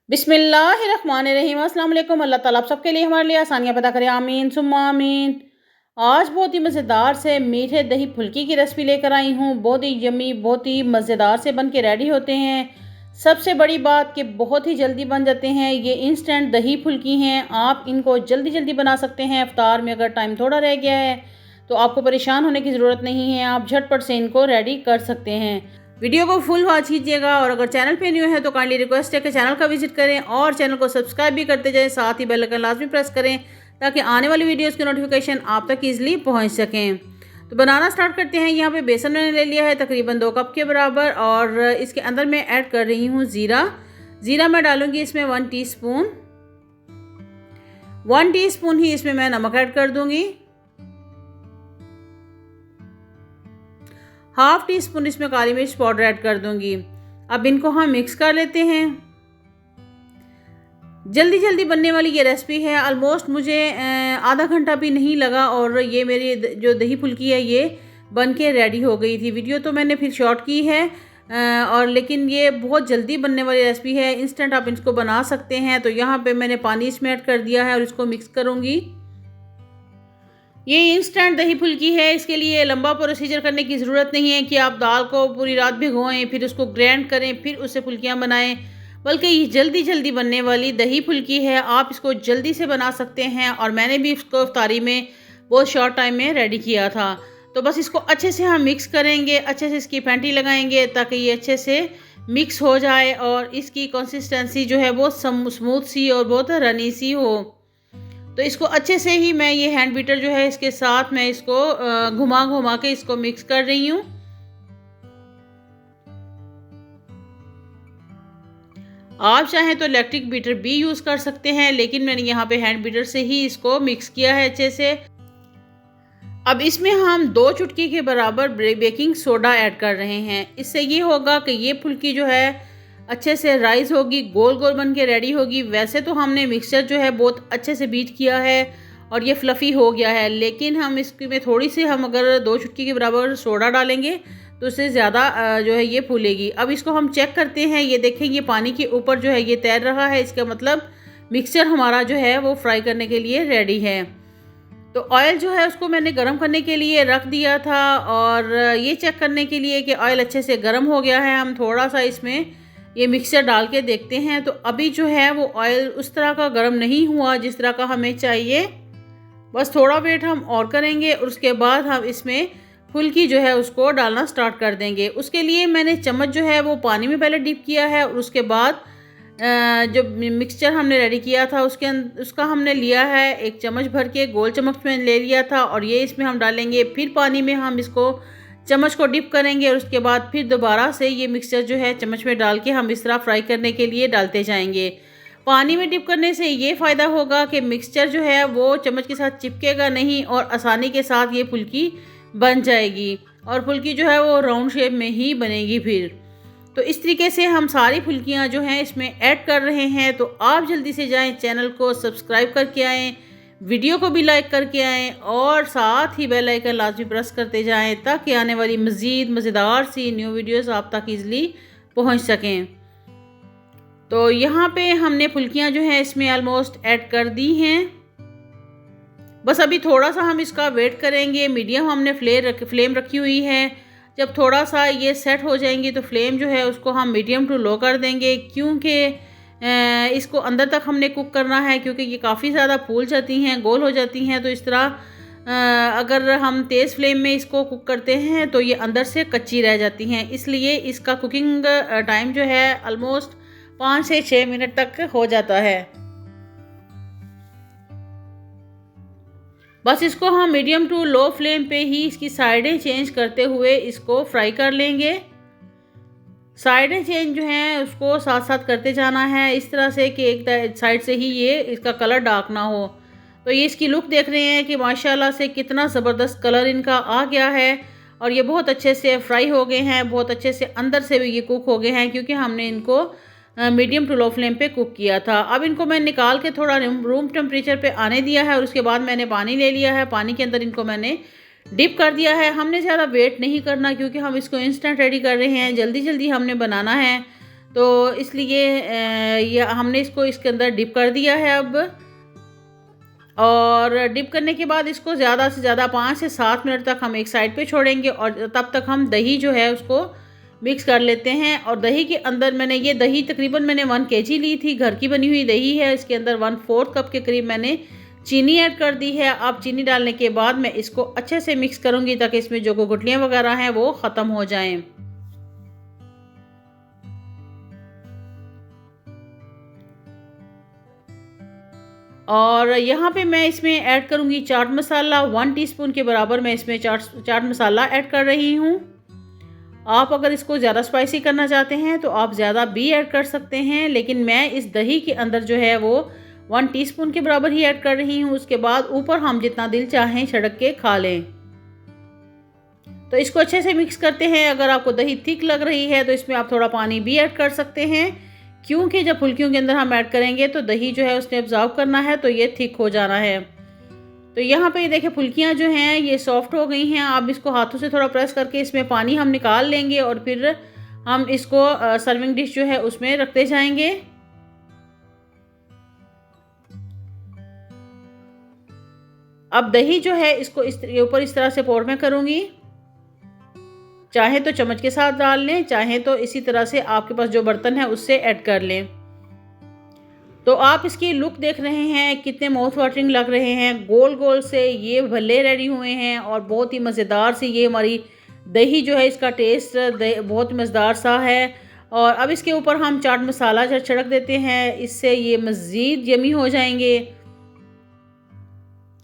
बिस्मिल्लाहिर्रहमानिर्रहीम। अस्सलाम वालेकुम। अल्लाह ताला आप सबके लिए हमारे लिए आसानियाँ पैदा करे, आमीन सुम्मा आमीन। आज बहुत ही मज़ेदार से मीठे दही फुल्की की रेसिपी लेकर आई हूँ। बहुत ही यम्मी, बहुत ही मज़ेदार से बन के रेडी होते हैं। सबसे बड़ी बात कि बहुत ही जल्दी बन जाते हैं। ये इंस्टेंट दही फुल्की हैं, आप इनको जल्दी जल्दी बना सकते हैं। इफ्तार में अगर टाइम थोड़ा रह गया है तो आपको परेशान होने की ज़रूरत नहीं है, आप झटपट से इनको रेडी कर सकते हैं। वीडियो को फुल वॉच कीजिएगा और अगर चैनल पे न्यू है तो काइंडली रिक्वेस्ट है कि चैनल का विजिट करें और चैनल को सब्सक्राइब भी करते जाएं, साथ ही बेल आइकन लाजमी प्रेस करें ताकि आने वाली वीडियोस की नोटिफिकेशन आप तक ईजिली पहुंच सकें। तो बनाना स्टार्ट करते हैं। यहाँ पे बेसन मैंने ले लिया है तकरीबन 2 कप के बराबर और इसके अंदर मैं ऐड कर रही हूँ ज़ीरा मैं डालूँगी इसमें 1 टीस्पून ही इसमें मैं नमक ऐड कर दूँगी। 1/2 टीस्पून इसमें काली मिर्च पाउडर ऐड कर दूंगी। अब इनको हम मिक्स कर लेते हैं। जल्दी जल्दी बनने वाली ये रेसिपी है। ऑलमोस्ट मुझे आधा घंटा भी नहीं लगा और ये मेरी जो दही फुल्की है ये बन के रेडी हो गई थी। वीडियो तो मैंने फिर शॉर्ट की है और लेकिन ये बहुत जल्दी बनने वाली रेसिपी है। इंस्टेंट आप इसको बना सकते हैं। तो यहाँ पे मैंने पानी इसमें ऐड कर दिया है और इसको मिक्स करूँगी। ये इंस्टेंट दही फुल्की है, इसके लिए लंबा प्रोसीजर करने की ज़रूरत नहीं है कि आप दाल को पूरी रात भिगोएं, फिर उसको ग्राइंड करें, फिर उससे फुल्कियाँ बनाएं। बल्कि ये जल्दी जल्दी बनने वाली दही फुल्की है, आप इसको जल्दी से बना सकते हैं और मैंने भी इसको इफ्तारी में बहुत शॉर्ट टाइम में रेडी किया था। तो बस इसको अच्छे से हम मिक्स करेंगे, अच्छे से इसकी पैंटी लगाएंगे ताकि ये अच्छे से मिक्स हो जाए और इसकी कंसिस्टेंसी जो है बहुत स्मूथ सी और बहुत रनी सी हो। तो इसको अच्छे से ही मैं ये हैंड बीटर जो है इसके साथ मैं इसको घुमा घुमा के इसको मिक्स कर रही हूँ। आप चाहें तो इलेक्ट्रिक बीटर भी यूज़ कर सकते हैं, लेकिन मैंने यहाँ पे हैंड बीटर से ही इसको मिक्स किया है अच्छे से। अब इसमें हम 2 चुटकी के बराबर बेकिंग सोडा ऐड कर रहे हैं। इससे ये होगा कि ये फुल्की जो है अच्छे से राइस होगी, गोल गोल बन के रेडी होगी। वैसे तो हमने मिक्सचर जो है बहुत अच्छे से बीट किया है और ये फ्लफ़ी हो गया है, लेकिन हम इसमें थोड़ी सी हम अगर 2 चुटकी के बराबर सोडा डालेंगे तो उससे ज़्यादा जो है ये फूलेगी। अब इसको हम चेक करते हैं। ये देखें, ये पानी के ऊपर जो है ये तैर रहा है, इसका मतलब मिक्सचर हमारा जो है वो फ्राई करने के लिए रेडी है। तो ऑयल जो है उसको मैंने गरम करने के लिए रख दिया था और ये चेक करने के लिए कि ऑयल अच्छे से गर्म हो गया है, हम थोड़ा सा इसमें ये मिक्सचर डाल के देखते हैं। तो अभी जो है वो ऑयल उस तरह का गर्म नहीं हुआ जिस तरह का हमें चाहिए। बस थोड़ा वेट हम और करेंगे और उसके बाद हम इसमें फुल्की जो है उसको डालना स्टार्ट कर देंगे। उसके लिए मैंने चम्मच जो है वो पानी में पहले डिप किया है और उसके बाद जो मिक्सचर हमने रेडी किया था उसका हमने लिया है 1 चम्मच भर के, गोल चम्मच में ले लिया था और ये इसमें हम डालेंगे। फिर पानी में हम इसको चम्मच को डिप करेंगे और उसके बाद फिर दोबारा से ये मिक्सचर जो है चम्मच में डाल के हम इस तरह फ्राई करने के लिए डालते जाएंगे। पानी में डिप करने से ये फ़ायदा होगा कि मिक्सचर जो है वो चम्मच के साथ चिपकेगा नहीं और आसानी के साथ ये फुल्की बन जाएगी और फुल्की जो है वो राउंड शेप में ही बनेगी। फिर तो इस तरीके से हम सारी फुल्कियाँ जो हैं इसमें ऐड कर रहे हैं। तो आप जल्दी से जाएँ, चैनल को सब्सक्राइब करके आएँ, वीडियो को भी लाइक करके आएँ और साथ ही बेल आइकन लाजमी प्रेस करते जाएं ताकि आने वाली मज़ीद मज़ेदार सी न्यू वीडियोस आप तक ईज़िली पहुंच सकें। तो यहाँ पे हमने फुल्कियाँ जो हैं इसमें ऑलमोस्ट ऐड कर दी हैं। बस अभी थोड़ा सा हम इसका वेट करेंगे। मीडियम हमने फ्लेम रखी हुई है। जब थोड़ा सा ये सेट हो जाएंगी तो फ्लेम जो है उसको हम मीडियम टू लो कर देंगे, क्योंकि इसको अंदर तक हमने कुक करना है, क्योंकि ये काफ़ी ज़्यादा फूल जाती हैं, गोल हो जाती हैं। तो इस तरह अगर हम तेज़ फ्लेम में इसको कुक करते हैं तो ये अंदर से कच्ची रह जाती हैं। इसलिए इसका कुकिंग टाइम जो है ऑलमोस्ट 5 से 6 मिनट तक हो जाता है। बस इसको हम मीडियम टू लो फ्लेम पे ही इसकी साइडें चेंज करते हुए इसको फ्राई कर लेंगे। साइडें चेंज जो हैं उसको साथ साथ करते जाना है इस तरह से कि एक साइड से ही ये इसका कलर डार्क ना हो। तो ये इसकी लुक देख रहे हैं कि माशाल्लाह से कितना ज़बरदस्त कलर इनका आ गया है और ये बहुत अच्छे से फ्राई हो गए हैं, बहुत अच्छे से अंदर से भी ये कुक हो गए हैं, क्योंकि हमने इनको मीडियम टू लो फ्लेम पे कुक किया था। अब इनको मैं निकाल के थोड़ा रूम टेम्परेचर पे आने दिया है और उसके बाद मैंने पानी ले लिया है। पानी के अंदर इनको मैंने डिप कर दिया है। हमने ज़्यादा वेट नहीं करना क्योंकि हम इसको इंस्टेंट रेडी कर रहे हैं, जल्दी जल्दी हमने बनाना है। तो इसलिए ये हमने इसको इसके अंदर डिप कर दिया है अब। और डिप करने के बाद इसको ज़्यादा से ज़्यादा 5 से 7 मिनट तक हम एक साइड पे छोड़ेंगे और तब तक हम दही जो है उसको मिक्स कर लेते हैं। और दही के अंदर ये दही तकरीबन मैंने 1 kg ली थी, घर की बनी हुई दही है। इसके अंदर 1/4 कप के करीब मैंने चीनी ऐड कर दी है। अब चीनी डालने के बाद मैं इसको अच्छे से मिक्स करूँगी ताकि इसमें जो गुठलियाँ वगैरह हैं वो ख़त्म हो जाएँ। और यहाँ पे मैं इसमें ऐड करूँगी चाट मसाला। 1 टीस्पून के बराबर मैं इसमें चाट मसाला ऐड कर रही हूँ। आप अगर इसको ज़्यादा स्पाइसी करना चाहते हैं तो आप ज़्यादा भी ऐड कर सकते हैं, लेकिन मैं इस दही के अंदर जो है वो 1 टीस्पून के बराबर ही ऐड कर रही हूँ। उसके बाद ऊपर हम जितना दिल चाहें छिड़क के खा लें। तो इसको अच्छे से मिक्स करते हैं। अगर आपको दही थिक लग रही है तो इसमें आप थोड़ा पानी भी ऐड कर सकते हैं, क्योंकि जब फुल्कियों के अंदर हम ऐड करेंगे तो दही जो है उसने ऑब्जर्व करना है, तो ये थिक हो जाना है। तो यहाँ पे देखिए फुल्कियाँ जो हैं ये सॉफ्ट हो गई हैं। अब इसको हाथों से थोड़ा प्रेस करके इसमें पानी हम निकाल लेंगे और फिर हम इसको सर्विंग डिश जो है उसमें रखते जाएंगे। अब दही जो है इसको ऊपर इस तरह से पोर में करूँगी। चाहे तो चम्मच के साथ डाल लें, चाहे तो इसी तरह से आपके पास जो बर्तन है उससे ऐड कर लें। तो आप इसकी लुक देख रहे हैं कितने माउथ वाटरिंग लग रहे हैं। गोल गोल से ये भल्ले रेडी हुए हैं और बहुत ही मज़ेदार सी ये हमारी दही जो है इसका टेस्ट बहुत मज़ेदार सा है। और अब इसके ऊपर हम चाट मसाला छिड़क देते हैं, इससे ये मज़ीद यमी हो जाएंगे।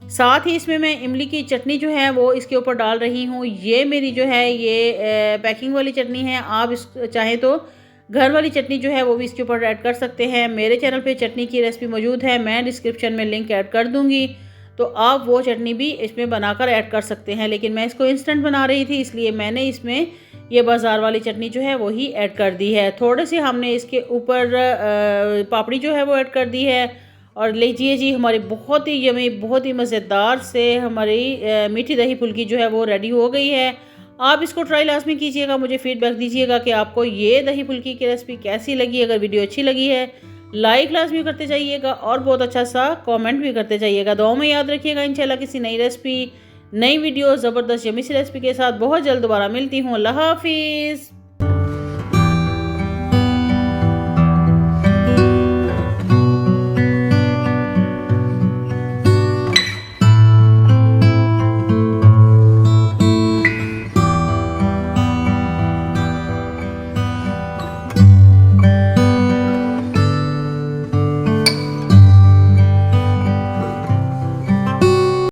साथ ही इसमें मैं इमली की चटनी जो है वो इसके ऊपर डाल रही हूँ। ये मेरी जो है ये पैकिंग वाली चटनी है। आप इस चाहें तो घर वाली चटनी जो है वो भी इसके ऊपर ऐड कर सकते हैं। मेरे चैनल पे चटनी की रेसिपी मौजूद है, मैं डिस्क्रिप्शन में लिंक ऐड कर दूँगी, तो आप वो चटनी भी इसमें बनाकर ऐड कर सकते हैं। लेकिन मैं इसको इंस्टेंट बना रही थी, इसलिए मैंने इसमें ये बाज़ार वाली चटनी जो है वही ऐड कर दी है। थोड़े से हमने इसके ऊपर पापड़ी जो है वो ऐड कर दी है। और लीजिए जी, हमारी बहुत ही यमी, बहुत ही मज़ेदार से हमारी मीठी दही फुल्की जो है वो रेडी हो गई है। आप इसको ट्राई लाजमी कीजिएगा, मुझे फीडबैक दीजिएगा कि आपको ये दही फुल्की की रेसिपी कैसी लगी। अगर वीडियो अच्छी लगी है लाइक लाजमी करते जाइएगा और बहुत अच्छा सा कमेंट भी करते जाइएगा। दुआओं में याद रखिएगा। इंशाल्लाह किसी नई रेसिपी, नई वीडियो, ज़बरदस्त यमी सी रेसिपी के साथ बहुत जल्द दोबारा मिलती हूँ। अल्लाह हाफिज़।